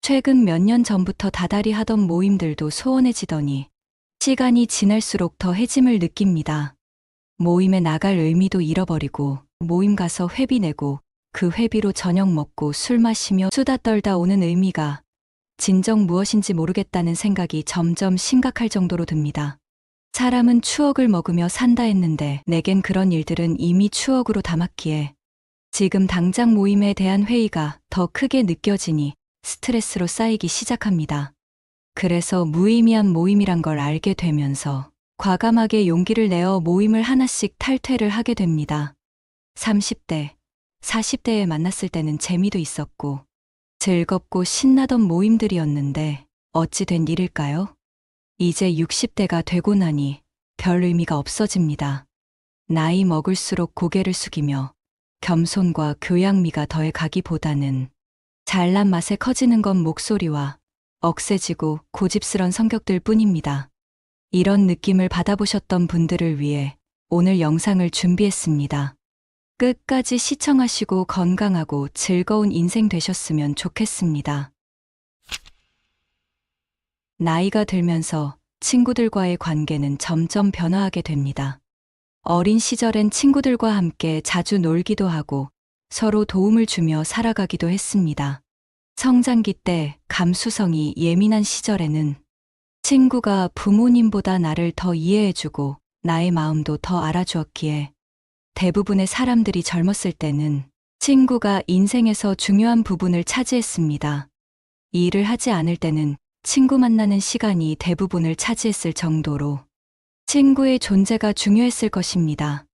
최근 몇 년 전부터 다달이 하던 모임들도 소원해지더니 시간이 지날수록 더 해짐을 느낍니다. 모임에 나갈 의미도 잃어버리고 모임 가서 회비 내고 그 회비로 저녁 먹고 술 마시며 수다 떨다 오는 의미가 진정 무엇인지 모르겠다는 생각이 점점 심각할 정도로 듭니다. 사람은 추억을 먹으며 산다 했는데 내겐 그런 일들은 이미 추억으로 담았기에 지금 당장 모임에 대한 회의가 더 크게 느껴지니 스트레스로 쌓이기 시작합니다. 그래서 무의미한 모임이란 걸 알게 되면서 과감하게 용기를 내어 모임을 하나씩 탈퇴를 하게 됩니다. 30대, 40대에 만났을 때는 재미도 있었고 즐겁고 신나던 모임들이었는데 어찌 된 일일까요? 이제 60대가 되고 나니 별 의미가 없어집니다. 나이 먹을수록 고개를 숙이며 겸손과 교양미가 더해가기보다는 잘난 맛에 커지는 건 목소리와 억세지고 고집스런 성격들 뿐입니다. 이런 느낌을 받아보셨던 분들을 위해 오늘 영상을 준비했습니다. 끝까지 시청하시고 건강하고 즐거운 인생 되셨으면 좋겠습니다. 나이가 들면서 친구들과의 관계는 점점 변화하게 됩니다. 어린 시절엔 친구들과 함께 자주 놀기도 하고 서로 도움을 주며 살아가기도 했습니다. 성장기 때 감수성이 예민한 시절에는 친구가 부모님보다 나를 더 이해해주고 나의 마음도 더 알아주었기에 대부분의 사람들이 젊었을 때는 친구가 인생에서 중요한 부분을 차지했습니다. 일을 하지 않을 때는 친구 만나는 시간이 대부분을 차지했을 정도로 친구의 존재가 중요했을 것입니다.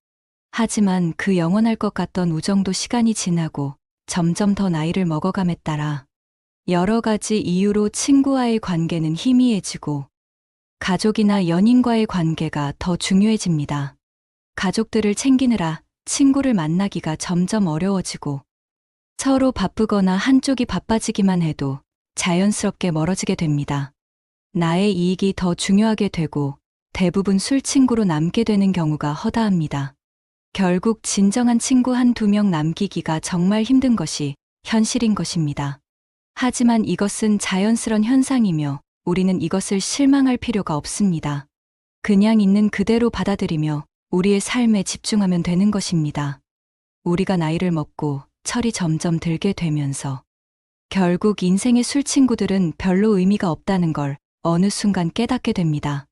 하지만 그 영원할 것 같던 우정도 시간이 지나고 점점 더 나이를 먹어감에 따라 여러 가지 이유로 친구와의 관계는 희미해지고 가족이나 연인과의 관계가 더 중요해집니다. 가족들을 챙기느라 친구를 만나기가 점점 어려워지고 서로 바쁘거나 한쪽이 바빠지기만 해도 자연스럽게 멀어지게 됩니다. 나의 이익이 더 중요하게 되고 대부분 술 친구로 남게 되는 경우가 허다합니다. 결국 진정한 친구 한두 명 남기기가 정말 힘든 것이 현실인 것입니다. 하지만 이것은 자연스런 현상이며 우리는 이것을 실망할 필요가 없습니다. 그냥 있는 그대로 받아들이며 우리의 삶에 집중하면 되는 것입니다. 우리가 나이를 먹고 철이 점점 들게 되면서 결국 인생의 술 친구들은 별로 의미가 없다는 걸 어느 순간 깨닫게 됩니다.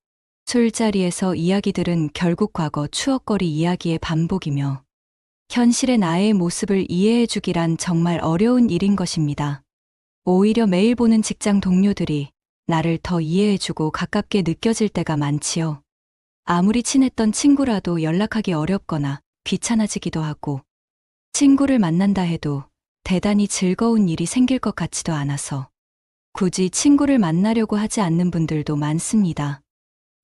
술자리에서 이야기들은 결국 과거 추억거리 이야기의 반복이며 현실의 나의 모습을 이해해주기란 정말 어려운 일인 것입니다. 오히려 매일 보는 직장 동료들이 나를 더 이해해주고 가깝게 느껴질 때가 많지요. 아무리 친했던 친구라도 연락하기 어렵거나 귀찮아지기도 하고 친구를 만난다 해도 대단히 즐거운 일이 생길 것 같지도 않아서 굳이 친구를 만나려고 하지 않는 분들도 많습니다.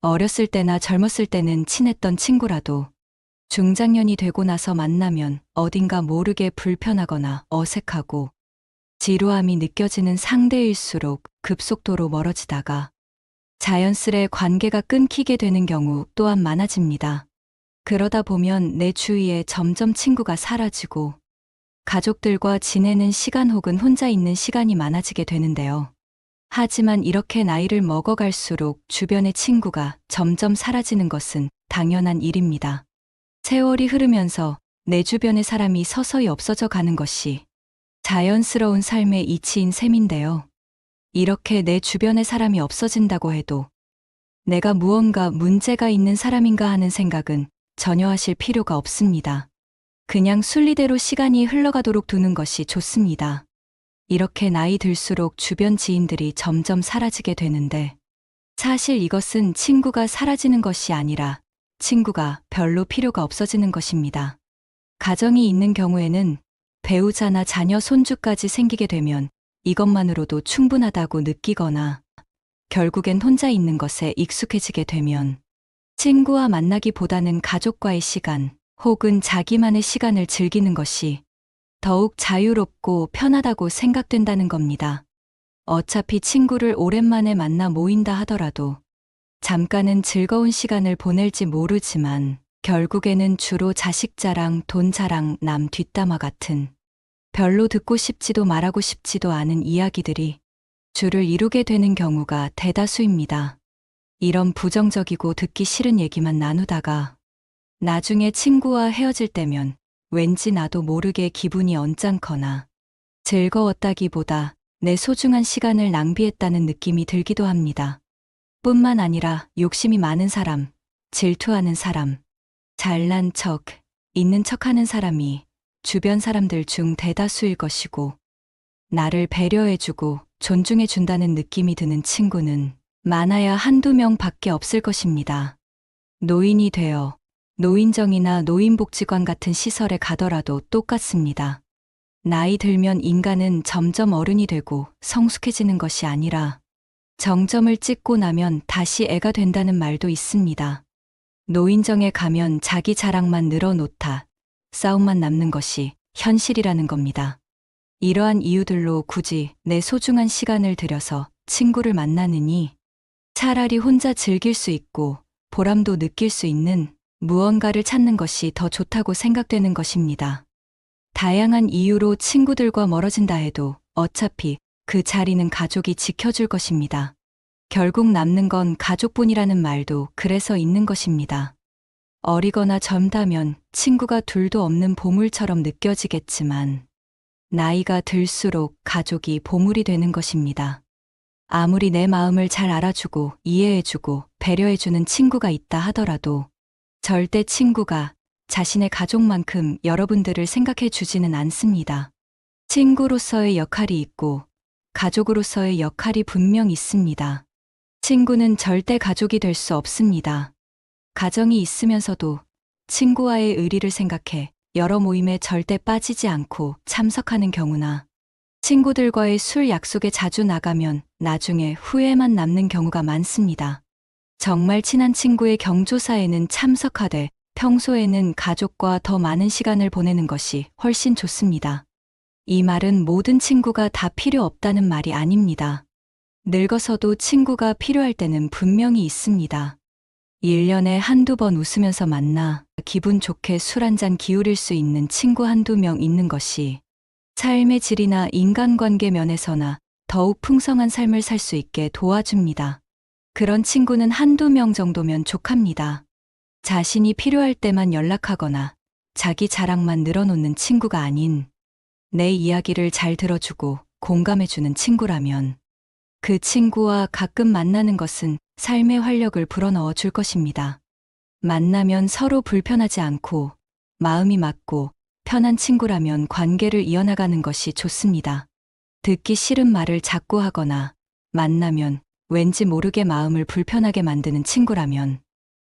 어렸을 때나 젊었을 때는 친했던 친구라도 중장년이 되고 나서 만나면 어딘가 모르게 불편하거나 어색하고 지루함이 느껴지는 상대일수록 급속도로 멀어지다가 자연스레 관계가 끊기게 되는 경우 또한 많아집니다. 그러다 보면 내 주위에 점점 친구가 사라지고 가족들과 지내는 시간 혹은 혼자 있는 시간이 많아지게 되는데요. 하지만 이렇게 나이를 먹어갈수록 주변의 친구가 점점 사라지는 것은 당연한 일입니다. 세월이 흐르면서 내 주변의 사람이 서서히 없어져 가는 것이 자연스러운 삶의 이치인 셈인데요. 이렇게 내 주변의 사람이 없어진다고 해도 내가 무언가 문제가 있는 사람인가 하는 생각은 전혀 하실 필요가 없습니다. 그냥 순리대로 시간이 흘러가도록 두는 것이 좋습니다. 이렇게 나이 들수록 주변 지인들이 점점 사라지게 되는데 사실 이것은 친구가 사라지는 것이 아니라 친구가 별로 필요가 없어지는 것입니다. 가정이 있는 경우에는 배우자나 자녀, 손주까지 생기게 되면 이것만으로도 충분하다고 느끼거나 결국엔 혼자 있는 것에 익숙해지게 되면 친구와 만나기보다는 가족과의 시간 혹은 자기만의 시간을 즐기는 것이 더욱 자유롭고 편하다고 생각된다는 겁니다. 어차피 친구를 오랜만에 만나 모인다 하더라도 잠깐은 즐거운 시간을 보낼지 모르지만 결국에는 주로 자식 자랑, 돈 자랑, 남 뒷담화 같은 별로 듣고 싶지도 말하고 싶지도 않은 이야기들이 줄을 이루게 되는 경우가 대다수입니다. 이런 부정적이고 듣기 싫은 얘기만 나누다가 나중에 친구와 헤어질 때면 왠지 나도 모르게 기분이 언짢거나 즐거웠다기보다 내 소중한 시간을 낭비했다는 느낌이 들기도 합니다. 뿐만 아니라 욕심이 많은 사람, 질투하는 사람, 잘난 척, 있는 척하는 사람이 주변 사람들 중 대다수일 것이고, 나를 배려해주고 존중해준다는 느낌이 드는 친구는 많아야 한두 명 밖에 없을 것입니다. 노인이 되어 노인정이나 노인복지관 같은 시설에 가더라도 똑같습니다. 나이 들면 인간은 점점 어른이 되고 성숙해지는 것이 아니라 정점을 찍고 나면 다시 애가 된다는 말도 있습니다. 노인정에 가면 자기 자랑만 늘어놓다 싸움만 남는 것이 현실이라는 겁니다. 이러한 이유들로 굳이 내 소중한 시간을 들여서 친구를 만나느니 차라리 혼자 즐길 수 있고 보람도 느낄 수 있는 무언가를 찾는 것이 더 좋다고 생각되는 것입니다. 다양한 이유로 친구들과 멀어진다 해도 어차피 그 자리는 가족이 지켜줄 것입니다. 결국 남는 건 가족뿐이라는 말도 그래서 있는 것입니다. 어리거나 젊다면 친구가 둘도 없는 보물처럼 느껴지겠지만 나이가 들수록 가족이 보물이 되는 것입니다. 아무리 내 마음을 잘 알아주고 이해해주고 배려해주는 친구가 있다 하더라도 절대 친구가 자신의 가족만큼 여러분들을 생각해 주지는 않습니다. 친구로서의 역할이 있고 가족으로서의 역할이 분명 있습니다. 친구는 절대 가족이 될 수 없습니다. 가정이 있으면서도 친구와의 의리를 생각해 여러 모임에 절대 빠지지 않고 참석하는 경우나 친구들과의 술 약속에 자주 나가면 나중에 후회만 남는 경우가 많습니다. 정말 친한 친구의 경조사에는 참석하되 평소에는 가족과 더 많은 시간을 보내는 것이 훨씬 좋습니다. 이 말은 모든 친구가 다 필요 없다는 말이 아닙니다. 늙어서도 친구가 필요할 때는 분명히 있습니다. 1년에 한두 번 웃으면서 만나 기분 좋게 술 한잔 기울일 수 있는 친구 한두 명 있는 것이 삶의 질이나 인간관계 면에서나 더욱 풍성한 삶을 살 수 있게 도와줍니다. 그런 친구는 한두 명 정도면 족합니다. 자신이 필요할 때만 연락하거나 자기 자랑만 늘어놓는 친구가 아닌 내 이야기를 잘 들어주고 공감해주는 친구라면 그 친구와 가끔 만나는 것은 삶의 활력을 불어넣어 줄 것입니다. 만나면 서로 불편하지 않고 마음이 맞고 편한 친구라면 관계를 이어나가는 것이 좋습니다. 듣기 싫은 말을 자꾸 하거나 만나면 왠지 모르게 마음을 불편하게 만드는 친구라면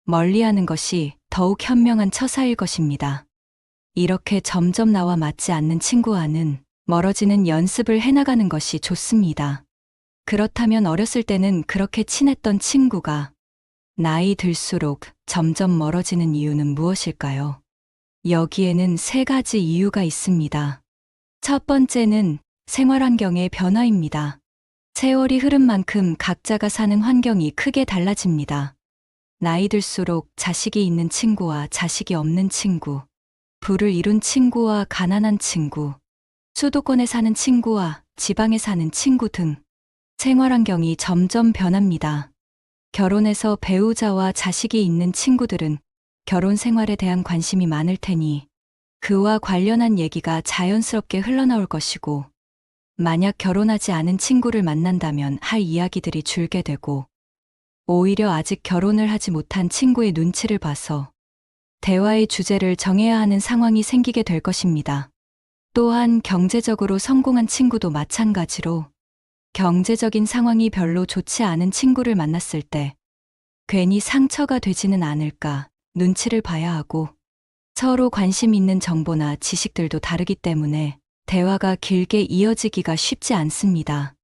멀리하는 것이 더욱 현명한 처사일 것입니다. 이렇게 점점 나와 맞지 않는 친구와는 멀어지는 연습을 해나가는 것이 좋습니다. 그렇다면 어렸을 때는 그렇게 친했던 친구가 나이 들수록 점점 멀어지는 이유는 무엇일까요? 여기에는 3가지 이유가 있습니다. 첫 번째는 생활 환경의 변화입니다. 세월이 흐른 만큼 각자가 사는 환경이 크게 달라집니다. 나이 들수록 자식이 있는 친구와 자식이 없는 친구, 부를 이룬 친구와 가난한 친구, 수도권에 사는 친구와 지방에 사는 친구 등 생활 환경이 점점 변합니다. 결혼해서 배우자와 자식이 있는 친구들은 결혼 생활에 대한 관심이 많을 테니 그와 관련한 얘기가 자연스럽게 흘러나올 것이고, 만약 결혼하지 않은 친구를 만난다면 할 이야기들이 줄게 되고, 오히려 아직 결혼을 하지 못한 친구의 눈치를 봐서 대화의 주제를 정해야 하는 상황이 생기게 될 것입니다. 또한 경제적으로 성공한 친구도 마찬가지로 경제적인 상황이 별로 좋지 않은 친구를 만났을 때 괜히 상처가 되지는 않을까 눈치를 봐야 하고, 서로 관심 있는 정보나 지식들도 다르기 때문에 대화가 길게 이어지기가 쉽지 않습니다.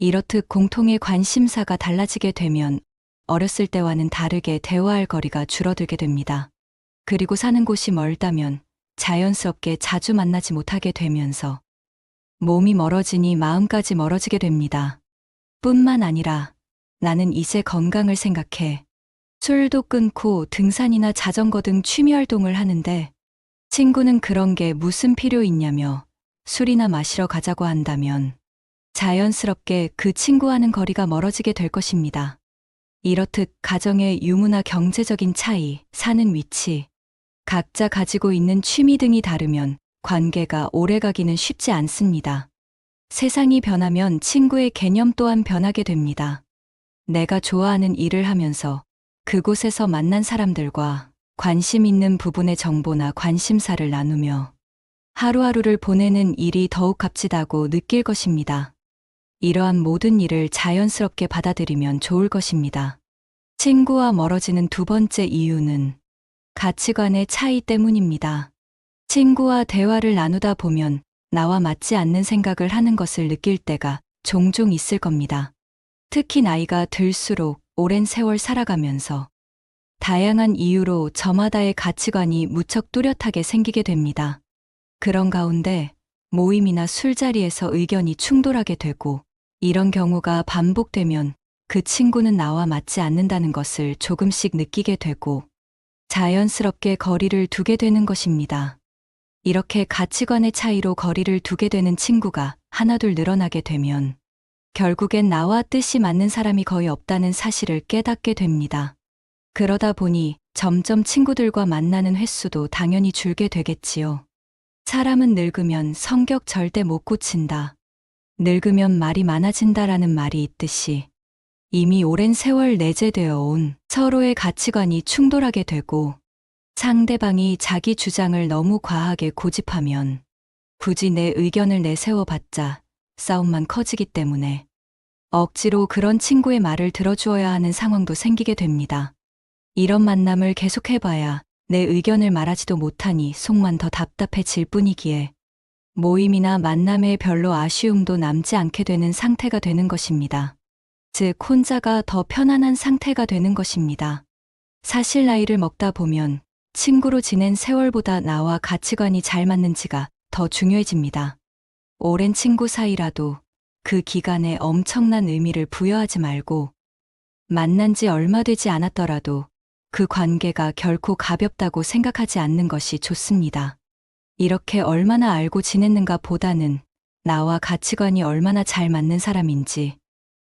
이렇듯 공통의 관심사가 달라지게 되면 어렸을 때와는 다르게 대화할 거리가 줄어들게 됩니다. 그리고 사는 곳이 멀다면 자연스럽게 자주 만나지 못하게 되면서 몸이 멀어지니 마음까지 멀어지게 됩니다. 뿐만 아니라 나는 이제 건강을 생각해 술도 끊고 등산이나 자전거 등 취미 활동을 하는데 친구는 그런 게 무슨 필요 있냐며 술이나 마시러 가자고 한다면 자연스럽게 그 친구와는 거리가 멀어지게 될 것입니다. 이렇듯 가정의 유무나 경제적인 차이, 사는 위치, 각자 가지고 있는 취미 등이 다르면 관계가 오래가기는 쉽지 않습니다. 세상이 변하면 친구의 개념 또한 변하게 됩니다. 내가 좋아하는 일을 하면서 그곳에서 만난 사람들과 관심 있는 부분의 정보나 관심사를 나누며 하루하루를 보내는 일이 더욱 값지다고 느낄 것입니다. 이러한 모든 일을 자연스럽게 받아들이면 좋을 것입니다. 친구와 멀어지는 두 번째 이유는 가치관의 차이 때문입니다. 친구와 대화를 나누다 보면 나와 맞지 않는 생각을 하는 것을 느낄 때가 종종 있을 겁니다. 특히 나이가 들수록 오랜 세월 살아가면서 다양한 이유로 저마다의 가치관이 무척 뚜렷하게 생기게 됩니다. 그런 가운데 모임이나 술자리에서 의견이 충돌하게 되고 이런 경우가 반복되면 그 친구는 나와 맞지 않는다는 것을 조금씩 느끼게 되고 자연스럽게 거리를 두게 되는 것입니다. 이렇게 가치관의 차이로 거리를 두게 되는 친구가 하나둘 늘어나게 되면 결국엔 나와 뜻이 맞는 사람이 거의 없다는 사실을 깨닫게 됩니다. 그러다 보니 점점 친구들과 만나는 횟수도 당연히 줄게 되겠지요. 사람은 늙으면 성격 절대 못 고친다. 늙으면 말이 많아진다라는 말이 있듯이 이미 오랜 세월 내재되어 온 서로의 가치관이 충돌하게 되고 상대방이 자기 주장을 너무 과하게 고집하면 굳이 내 의견을 내세워봤자 싸움만 커지기 때문에 억지로 그런 친구의 말을 들어주어야 하는 상황도 생기게 됩니다. 이런 만남을 계속해봐야 내 의견을 말하지도 못하니 속만 더 답답해질 뿐이기에 모임이나 만남에 별로 아쉬움도 남지 않게 되는 상태가 되는 것입니다. 즉, 혼자가 더 편안한 상태가 되는 것입니다. 사실 나이를 먹다 보면 친구로 지낸 세월보다 나와 가치관이 잘 맞는지가 더 중요해집니다. 오랜 친구 사이라도 그 기간에 엄청난 의미를 부여하지 말고 만난 지 얼마 되지 않았더라도 그 관계가 결코 가볍다고 생각하지 않는 것이 좋습니다. 이렇게 얼마나 알고 지냈는가 보다는 나와 가치관이 얼마나 잘 맞는 사람인지,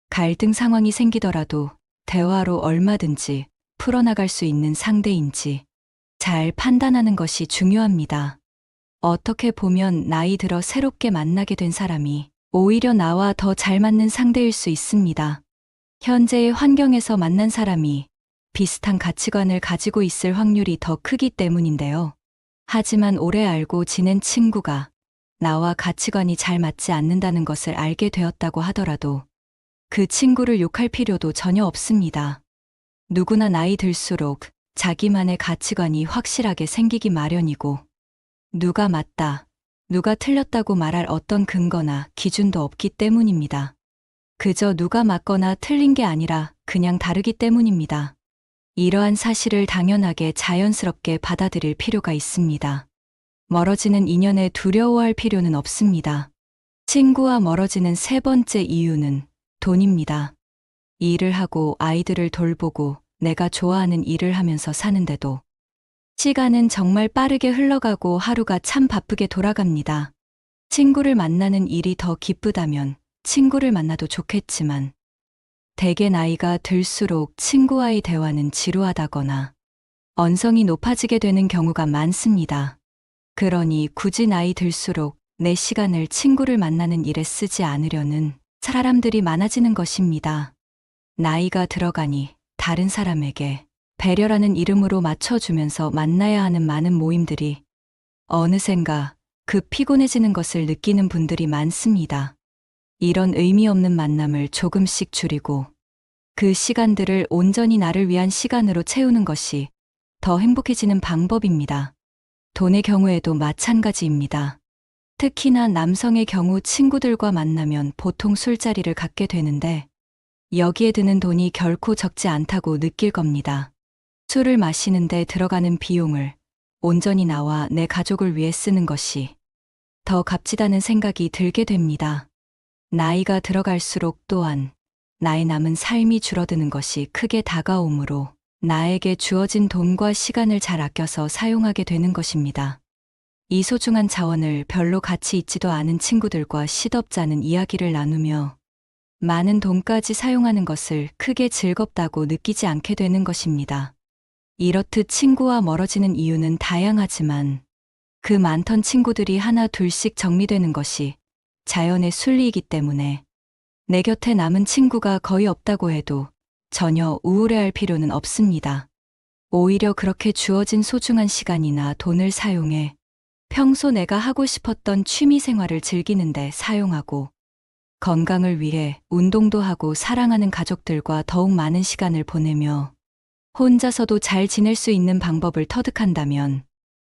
갈등 상황이 생기더라도 대화로 얼마든지 풀어나갈 수 있는 상대인지 잘 판단하는 것이 중요합니다. 어떻게 보면 나이 들어 새롭게 만나게 된 사람이 오히려 나와 더 잘 맞는 상대일 수 있습니다. 현재의 환경에서 만난 사람이 비슷한 가치관을 가지고 있을 확률이 더 크기 때문인데요. 하지만 오래 알고 지낸 친구가 나와 가치관이 잘 맞지 않는다는 것을 알게 되었다고 하더라도 그 친구를 욕할 필요도 전혀 없습니다. 누구나 나이 들수록 자기만의 가치관이 확실하게 생기기 마련이고 누가 맞다, 누가 틀렸다고 말할 어떤 근거나 기준도 없기 때문입니다. 그저 누가 맞거나 틀린 게 아니라 그냥 다르기 때문입니다. 이러한 사실을 당연하게 자연스럽게 받아들일 필요가 있습니다. 멀어지는 인연에 두려워할 필요는 없습니다. 친구와 멀어지는 세 번째 이유는 돈입니다. 일을 하고 아이들을 돌보고 내가 좋아하는 일을 하면서 사는데도 시간은 정말 빠르게 흘러가고 하루가 참 바쁘게 돌아갑니다. 친구를 만나는 일이 더 기쁘다면 친구를 만나도 좋겠지만 대개 나이가 들수록 친구와의 대화는 지루하다거나 언성이 높아지게 되는 경우가 많습니다. 그러니 굳이 나이 들수록 내 시간을 친구를 만나는 일에 쓰지 않으려는 사람들이 많아지는 것입니다. 나이가 들어가니 다른 사람에게 배려라는 이름으로 맞춰주면서 만나야 하는 많은 모임들이 어느샌가 급 피곤해지는 것을 느끼는 분들이 많습니다. 이런 의미 없는 만남을 조금씩 줄이고 그 시간들을 온전히 나를 위한 시간으로 채우는 것이 더 행복해지는 방법입니다. 돈의 경우에도 마찬가지입니다. 특히나 남성의 경우 친구들과 만나면 보통 술자리를 갖게 되는데 여기에 드는 돈이 결코 적지 않다고 느낄 겁니다. 술을 마시는데 들어가는 비용을 온전히 나와 내 가족을 위해 쓰는 것이 더 값지다는 생각이 들게 됩니다. 나이가 들어갈수록 또한 나의 남은 삶이 줄어드는 것이 크게 다가오므로 나에게 주어진 돈과 시간을 잘 아껴서 사용하게 되는 것입니다. 이 소중한 자원을 별로 가치 있지도 않은 친구들과 시덥잖은 이야기를 나누며 많은 돈까지 사용하는 것을 크게 즐겁다고 느끼지 않게 되는 것입니다. 이렇듯 친구와 멀어지는 이유는 다양하지만 그 많던 친구들이 하나 둘씩 정리되는 것이 자연의 순리이기 때문에 내 곁에 남은 친구가 거의 없다고 해도 전혀 우울해할 필요는 없습니다. 오히려 그렇게 주어진 소중한 시간이나 돈을 사용해 평소 내가 하고 싶었던 취미 생활을 즐기는데 사용하고 건강을 위해 운동도 하고 사랑하는 가족들과 더욱 많은 시간을 보내며 혼자서도 잘 지낼 수 있는 방법을 터득한다면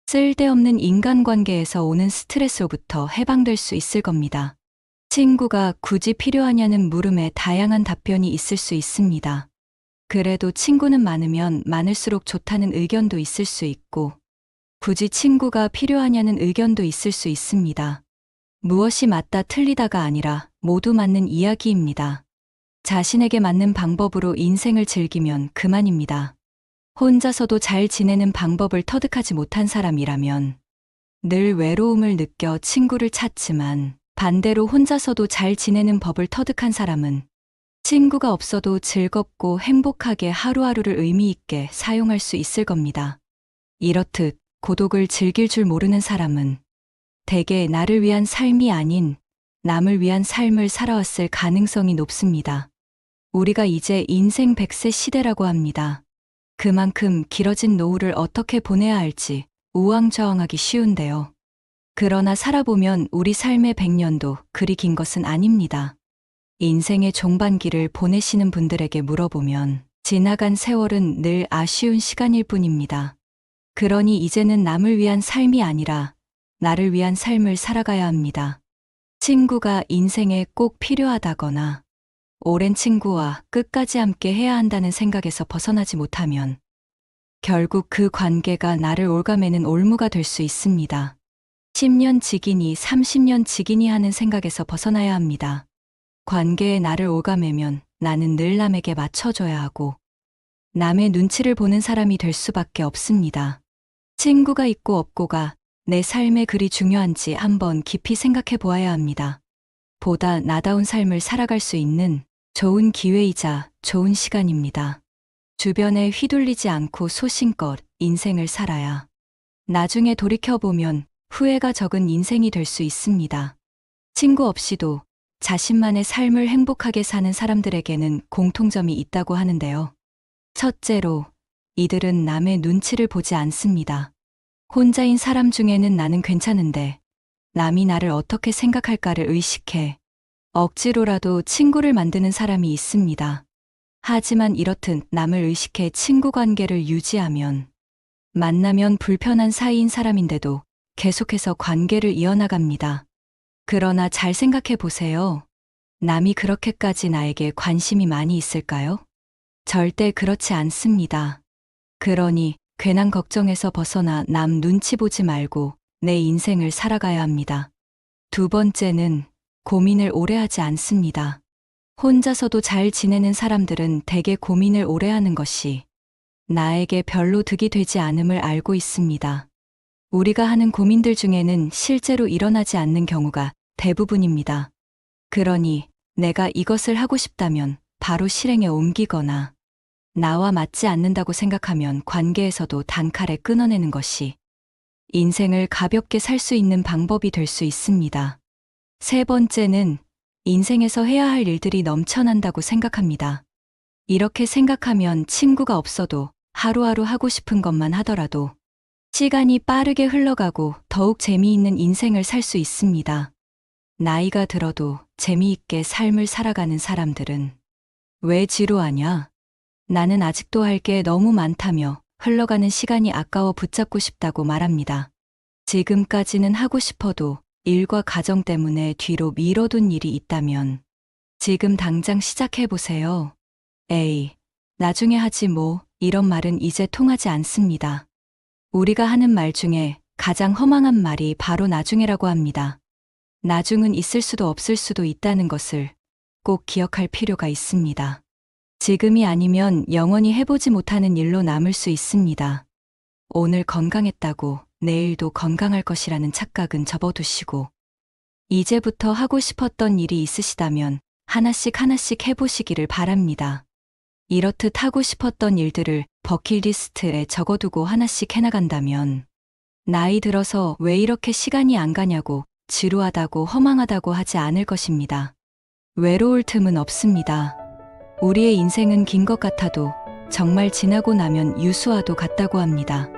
쓸데없는 인간관계에서 오는 스트레스로부터 해방될 수 있을 겁니다. 친구가 굳이 필요하냐는 물음에 다양한 답변이 있을 수 있습니다. 그래도 친구는 많으면 많을수록 좋다는 의견도 있을 수 있고, 굳이 친구가 필요하냐는 의견도 있을 수 있습니다. 무엇이 맞다 틀리다가 아니라 모두 맞는 이야기입니다. 자신에게 맞는 방법으로 인생을 즐기면 그만입니다. 혼자서도 잘 지내는 방법을 터득하지 못한 사람이라면 늘 외로움을 느껴 친구를 찾지만 반대로 혼자서도 잘 지내는 법을 터득한 사람은 친구가 없어도 즐겁고 행복하게 하루하루를 의미 있게 사용할 수 있을 겁니다. 이렇듯 고독을 즐길 줄 모르는 사람은 대개 나를 위한 삶이 아닌 남을 위한 삶을 살아왔을 가능성이 높습니다. 우리가 이제 인생 100세 시대라고 합니다. 그만큼 길어진 노후를 어떻게 보내야 할지 우왕좌왕하기 쉬운데요. 그러나 살아보면 우리 삶의 100년도 그리 긴 것은 아닙니다. 인생의 종반기를 보내시는 분들에게 물어보면 지나간 세월은 늘 아쉬운 시간일 뿐입니다. 그러니 이제는 남을 위한 삶이 아니라 나를 위한 삶을 살아가야 합니다. 친구가 인생에 꼭 필요하다거나 오랜 친구와 끝까지 함께 해야 한다는 생각에서 벗어나지 못하면 결국 그 관계가 나를 올가매는 올무가 될 수 있습니다. 10년 지기니 30년 지기니 하는 생각에서 벗어나야 합니다. 관계에 나를 올가매면 나는 늘 남에게 맞춰줘야 하고 남의 눈치를 보는 사람이 될 수밖에 없습니다. 친구가 있고 없고가 내 삶에 그리 중요한지 한번 깊이 생각해 보아야 합니다. 보다 나다운 삶을 살아갈 수 있는 좋은 기회이자 좋은 시간입니다. 주변에 휘둘리지 않고 소신껏 인생을 살아야 나중에 돌이켜보면 후회가 적은 인생이 될 수 있습니다. 친구 없이도 자신만의 삶을 행복하게 사는 사람들에게는 공통점이 있다고 하는데요. 첫째로, 이들은 남의 눈치를 보지 않습니다. 혼자인 사람 중에는 나는 괜찮은데 남이 나를 어떻게 생각할까를 의식해 억지로라도 친구를 만드는 사람이 있습니다. 하지만 이렇듯 남을 의식해 친구 관계를 유지하면 만나면 불편한 사이인 사람인데도 계속해서 관계를 이어나갑니다. 그러나 잘 생각해 보세요. 남이 그렇게까지 나에게 관심이 많이 있을까요? 절대 그렇지 않습니다. 그러니 괜한 걱정에서 벗어나 남 눈치 보지 말고 내 인생을 살아가야 합니다. 두 번째는 고민을 오래 하지 않습니다. 혼자서도 잘 지내는 사람들은 대개 고민을 오래 하는 것이 나에게 별로 득이 되지 않음을 알고 있습니다. 우리가 하는 고민들 중에는 실제로 일어나지 않는 경우가 대부분입니다. 그러니 내가 이것을 하고 싶다면 바로 실행에 옮기거나 나와 맞지 않는다고 생각하면 관계에서도 단칼에 끊어내는 것이 인생을 가볍게 살 수 있는 방법이 될 수 있습니다. 세 번째는 인생에서 해야 할 일들이 넘쳐난다고 생각합니다. 이렇게 생각하면 친구가 없어도 하루하루 하고 싶은 것만 하더라도 시간이 빠르게 흘러가고 더욱 재미있는 인생을 살 수 있습니다. 나이가 들어도 재미있게 삶을 살아가는 사람들은 왜 지루하냐? 나는 아직도 할 게 너무 많다며 흘러가는 시간이 아까워 붙잡고 싶다고 말합니다. 지금까지는 하고 싶어도 일과 가정 때문에 뒤로 미뤄둔 일이 있다면 지금 당장 시작해보세요. 에이, 나중에 하지 뭐, 이런 말은 이제 통하지 않습니다. 우리가 하는 말 중에 가장 허망한 말이 바로 나중에라고 합니다. 나중은 있을 수도 없을 수도 있다는 것을 꼭 기억할 필요가 있습니다. 지금이 아니면 영원히 해보지 못하는 일로 남을 수 있습니다. 오늘 건강했다고 내일도 건강할 것이라는 착각은 접어두시고, 이제부터 하고 싶었던 일이 있으시다면 하나씩 하나씩 해보시기를 바랍니다. 이렇듯 하고 싶었던 일들을 버킷리스트에 적어두고 하나씩 해나간다면 나이 들어서 왜 이렇게 시간이 안 가냐고 지루하다고 허망하다고 하지 않을 것입니다. 외로울 틈은 없습니다. 우리의 인생은 긴 것 같아도 정말 지나고 나면 유수와도 같다고 합니다.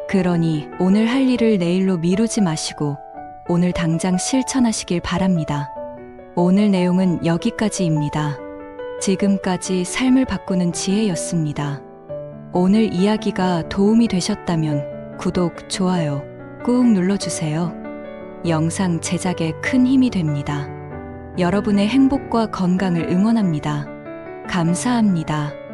그러니 오늘 할 일을 내일로 미루지 마시고 오늘 당장 실천하시길 바랍니다. 오늘 내용은 여기까지입니다. 지금까지 삶을 바꾸는 지혜였습니다. 오늘 이야기가 도움이 되셨다면 구독, 좋아요 꾹 눌러주세요. 영상 제작에 큰 힘이 됩니다. 여러분의 행복과 건강을 응원합니다. 감사합니다.